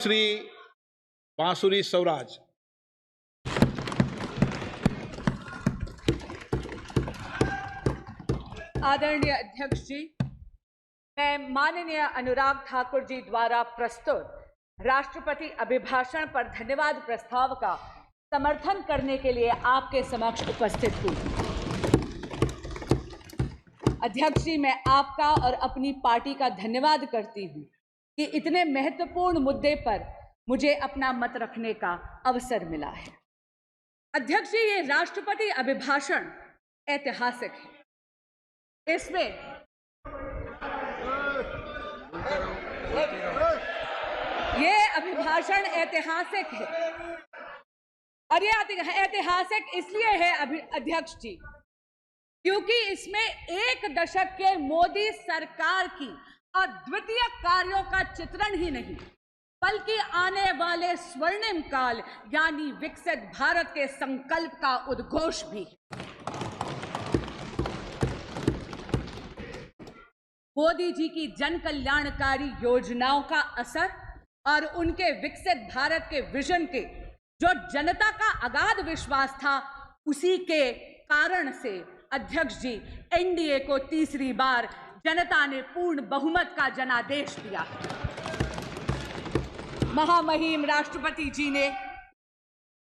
श्री बांसुरी स्वराज। आदरणीय अध्यक्ष जी, मैं माननीय अनुराग ठाकुर जी द्वारा प्रस्तुत राष्ट्रपति अभिभाषण पर धन्यवाद प्रस्ताव का समर्थन करने के लिए आपके समक्ष उपस्थित हूँ। अध्यक्ष जी, मैं आपका और अपनी पार्टी का धन्यवाद करती हूँ कि इतने महत्वपूर्ण मुद्दे पर मुझे अपना मत रखने का अवसर मिला है। अध्यक्ष जी, ये राष्ट्रपति अभिभाषण ऐतिहासिक है। इसमें ये अभिभाषण ऐतिहासिक है और ये ऐतिहासिक इसलिए है अध्यक्ष जी क्योंकि इसमें एक दशक के मोदी सरकार की अद्वितीय कार्यों का चित्रण ही नहीं बल्कि आने वाले स्वर्णिम काल यानी विकसित भारत के संकल्प का उद्घोष भी। मोदी जी की जन कल्याणकारी योजनाओं का असर और उनके विकसित भारत के विजन के जो जनता का अगाध विश्वास था, उसी के कारण से अध्यक्ष जी एनडीए को तीसरी बार जनता ने पूर्ण बहुमत का जनादेश दिया। महामहिम राष्ट्रपति जी ने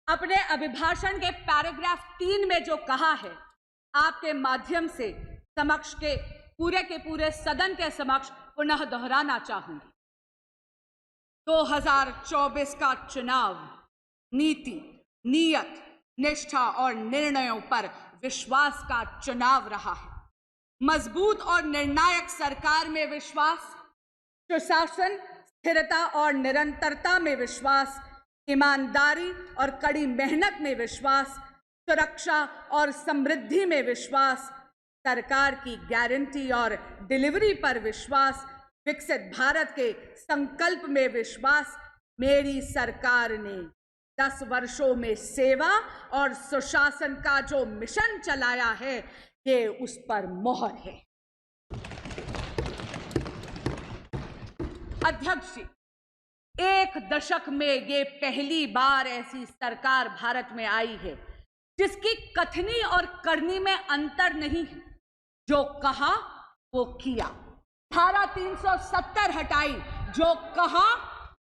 अपने अभिभाषण के पैराग्राफ 3 में जो कहा है, आपके माध्यम से समक्ष के पूरे सदन के समक्ष पुनः दोहराना चाहूंगी। 2024 का चुनाव नीति, नियत, निष्ठा और निर्णयों पर विश्वास का चुनाव रहा है। मजबूत और निर्णायक सरकार में विश्वास, सुशासन, स्थिरता और निरंतरता में विश्वास, ईमानदारी और कड़ी मेहनत में विश्वास, सुरक्षा और समृद्धि में विश्वास, सरकार की गारंटी और डिलीवरी पर विश्वास, विकसित भारत के संकल्प में विश्वास। मेरी सरकार ने 10 वर्षों में सेवा और सुशासन का जो मिशन चलाया है, ये उस पर मोहर है। अध्यक्ष जी, एक दशक में ये पहली बार ऐसी सरकार भारत में आई है जिसकी कथनी और करनी में अंतर नहीं है। जो कहा वो किया। धारा 370 हटाई, जो कहा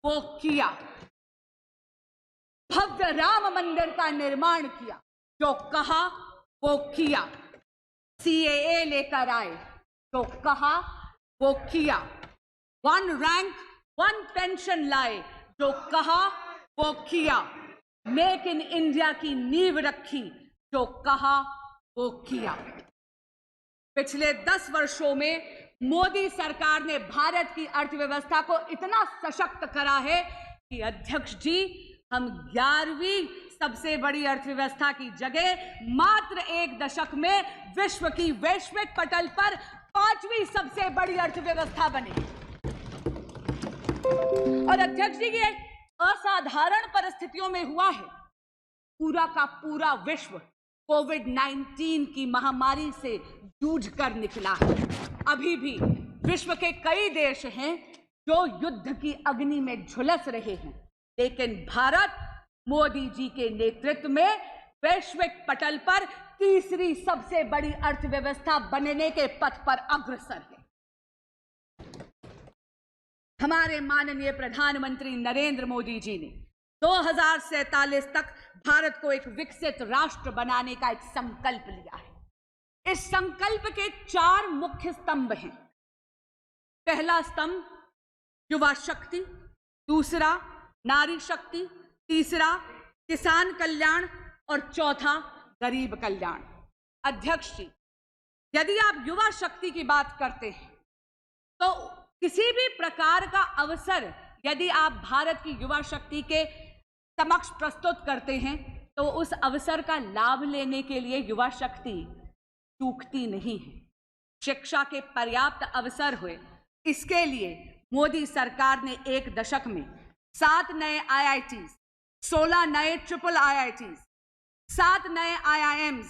वो किया। भव्य राम मंदिर का निर्माण किया, जो कहा वो किया। सीएए लेकर आए, जो कहा वो किया। 1 रैंक 1 पेंशन लाए, जो कहा वो किया। मेक इन इंडिया की नींव रखी, जो कहा वो किया। पिछले 10 वर्षों में मोदी सरकार ने भारत की अर्थव्यवस्था को इतना सशक्त करा है कि अध्यक्ष जी, हम 11वीं सबसे बड़ी अर्थव्यवस्था की जगह मात्र एक दशक में विश्व की वैश्विक पटल पर 5वीं सबसे बड़ी अर्थव्यवस्था बने। और अध्यक्ष जी, ये असाधारण परिस्थितियों में हुआ है। पूरा का पूरा विश्व कोविड-19 की महामारी से जूझ कर निकला है। अभी भी विश्व के कई देश हैं जो युद्ध की अग्नि में झुलस रहे हैं, लेकिन भारत मोदी जी के नेतृत्व में वैश्विक पटल पर तीसरी सबसे बड़ी अर्थव्यवस्था बनने के पथ पर अग्रसर है। हमारे माननीय प्रधानमंत्री नरेंद्र मोदी जी ने 2047 तक भारत को एक विकसित राष्ट्र बनाने का एक संकल्प लिया है। इस संकल्प के 4 मुख्य स्तंभ हैं। पहला स्तंभ युवा शक्ति, दूसरा नारी शक्ति, तीसरा किसान कल्याण और चौथा गरीब कल्याण। अध्यक्ष जी, यदि आप युवा शक्ति की बात करते हैं तो किसी भी प्रकार का अवसर यदि आप भारत की युवा शक्ति के समक्ष प्रस्तुत करते हैं तो उस अवसर का लाभ लेने के लिए युवा शक्ति चूकती नहीं है। शिक्षा के पर्याप्त अवसर हुए, इसके लिए मोदी सरकार ने एक दशक में 7 नए IITs, 16 नए ट्रिपल IITs, 7 नए IIMs,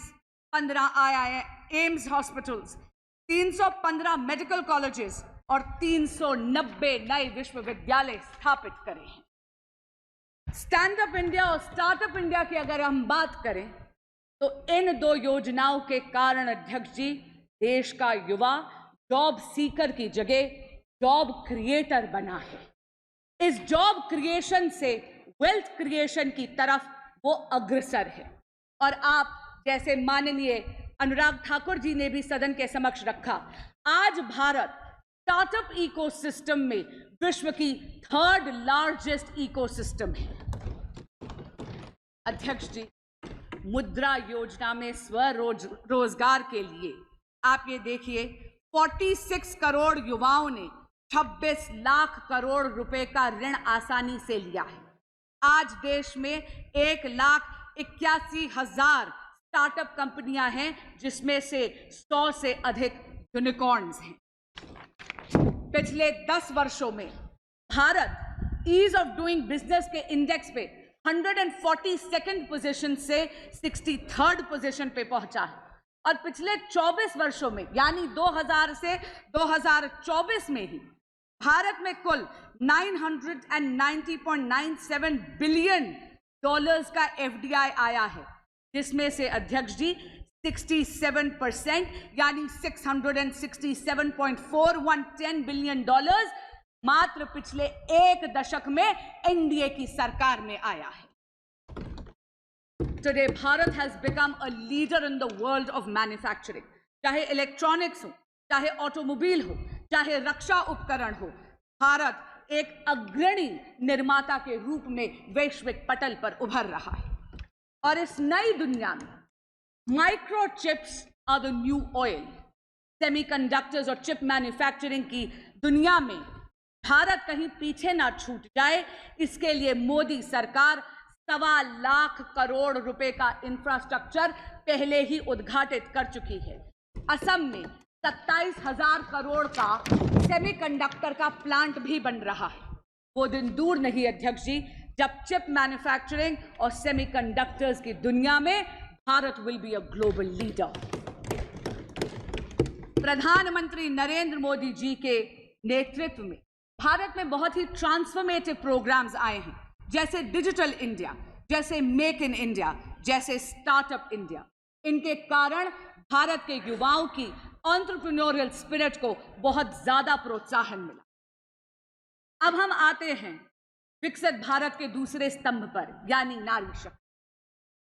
15 AIIMS hospitals, 315 medical colleges और 390 नए विश्वविद्यालय स्थापित करे हैं। स्टैंड अप इंडिया और स्टार्टअप इंडिया की अगर हम बात करें तो इन दो योजनाओं के कारण अध्यक्ष जी, देश का युवा जॉब सीकर की जगह जॉब क्रिएटर बना है। इस जॉब क्रिएशन से वेल्थ क्रिएशन की तरफ वो अग्रसर है। और आप जैसे माननीय अनुराग ठाकुर जी ने भी सदन के समक्ष रखा, आज भारत स्टार्टअप इकोसिस्टम में विश्व की 3rd लार्जेस्ट इकोसिस्टम है। अध्यक्ष जी, मुद्रा योजना में स्वरोजगार के लिए आप ये देखिए 46 करोड़ युवाओं ने 26 लाख करोड़ रुपए का ऋण आसानी से लिया है। आज देश में 1,81,000 स्टार्टअप कंपनियां हैं, जिसमें से 100 से अधिक यूनिकॉर्न्स हैं। पिछले 10 वर्षों में Bharat ease of doing business के इंडेक्स पे 142nd पोजीशन से 63rd पोजीशन पे पहुंचा है। और पिछले 24 वर्षों में यानी 2000 से 2024 में ही भारत में कुल $990.97 बिलियन का FDI आया है, जिसमें से अध्यक्ष जी 67% यानी $667.4110 बिलियन मात्र पिछले 1 दशक में एनडीए की सरकार में आया है। Today, Bharat has become a leader in the world of manufacturing. चाहे इलेक्ट्रॉनिक्स हो, चाहे ऑटोमोबाइल हो, चाहे रक्षा उपकरण हो, भारत एक अग्रणी निर्माता के रूप में वैश्विक पटल पर उभर रहा है। और इस नई दुनिया में microchips are the new oil. Semiconductors और चिप मैन्युफैक्चरिंग की दुनिया में भारत कहीं पीछे ना छूट जाए, इसके लिए मोदी सरकार 1.25 लाख करोड़ रुपए का इंफ्रास्ट्रक्चर पहले ही उद्घाटित कर चुकी है। असम में 27,000 करोड़ का सेमीकंडक्टर का प्लांट भी बन रहा है। वो दिन दूर नहीं अध्यक्ष जी, जब चिप मैन्युफैक्चरिंग और सेमीकंडक्टर्स की दुनिया में Bharat will be a global leader. प्रधानमंत्री नरेंद्र मोदी जी के नेतृत्व में भारत में बहुत ही ट्रांसफॉर्मेटिव प्रोग्राम्स आए हैं, जैसे डिजिटल इंडिया, जैसे मेक इन इंडिया, जैसे स्टार्टअप इंडिया। इनके कारण भारत के युवाओं की एंटरप्रेन्योरियल स्पिरिट को बहुत ज्यादा प्रोत्साहन मिला। अब हम आते हैं विकसित भारत के दूसरे स्तंभ पर, यानी नारी शक्ति।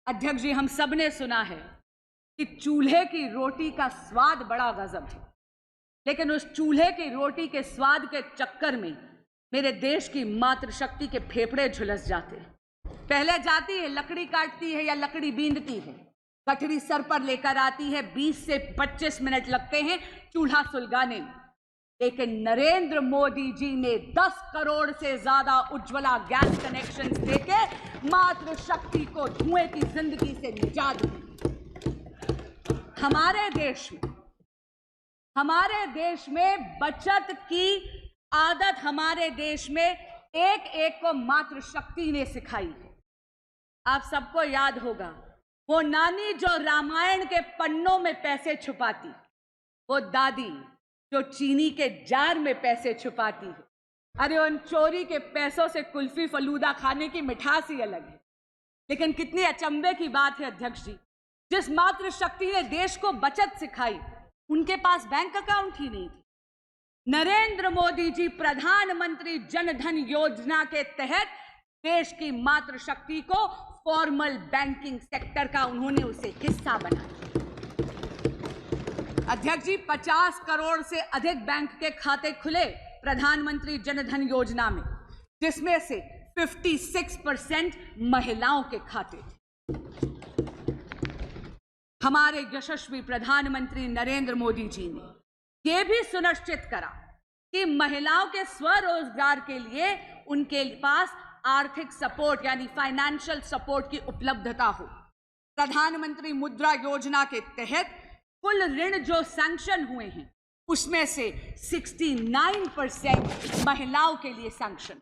अध्यक्ष जी, हम सब ने सुना है कि चूल्हे की रोटी का स्वाद बड़ा गजब है, लेकिन उस चूल्हे की रोटी के स्वाद के चक्कर में मेरे देश की मातृशक्ति के फेफड़े झुलस जाते हैं। पहले जाती है, लकड़ी काटती है या लकड़ी बींदती है, कटरी सर पर लेकर आती है, 20 से 25 मिनट लगते हैं चूल्हा सुलगाने में। लेकिन नरेंद्र मोदी जी ने 10 करोड़ से ज्यादा उज्ज्वला गैस कनेक्शन देके मातृशक्ति को धुएं की जिंदगी से निजात दी। हमारे देश में बचत की आदत हमारे देश में एक एक को मातृशक्ति ने सिखाई है। आप सबको याद होगा वो नानी जो रामायण के पन्नों में पैसे छुपाती, वो दादी जो चीनी के जार में पैसे छुपाती है। अरे उन चोरी के पैसों से कुल्फी फलूदा खाने की मिठास ही अलग है। लेकिन कितनी अचंभे की बात है अध्यक्ष जी, जिस मातृशक्ति ने देश को बचत सिखाई, उनके पास बैंक अकाउंट ही नहीं थी। नरेंद्र मोदी जी प्रधानमंत्री जन धन योजना के तहत देश की मातृशक्ति को फॉर्मल बैंकिंग सेक्टर का उन्होंने उसे हिस्सा बनाया। अध्यक्ष जी, 50 करोड़ से अधिक बैंक के खाते खुले प्रधानमंत्री जन धन योजना में, जिसमें से 56% महिलाओं के खाते थे। हमारे यशस्वी प्रधानमंत्री नरेंद्र मोदी जी ने यह भी सुनिश्चित करा कि महिलाओं के स्वरोजगार के लिए उनके पास आर्थिक सपोर्ट यानी फाइनेंशियल सपोर्ट की उपलब्धता हो। प्रधानमंत्री मुद्रा योजना के तहत कुल ऋण जो सैंक्शन हुए हैं, उसमें से 69% महिलाओं के लिए सैंक्शन।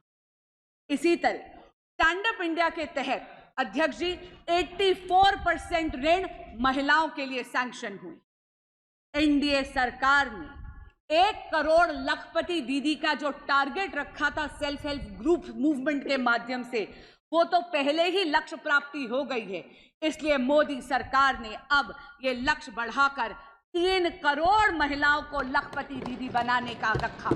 इसी तरह स्टैंड अप इंडिया के तहत अध्यक्ष जी 84% ऋण महिलाओं के लिए सैंक्शन हुए। एनडीए सरकार ने 1 करोड़ लखपति दीदी का जो टारगेट रखा था सेल्फ हेल्प ग्रुप मूवमेंट के माध्यम से, वो तो पहले ही लक्ष्य प्राप्ति हो गई है। इसलिए मोदी सरकार ने अब ये लक्ष्य बढ़ाकर 3 करोड़ महिलाओं को लखपति दीदी बनाने का रखा।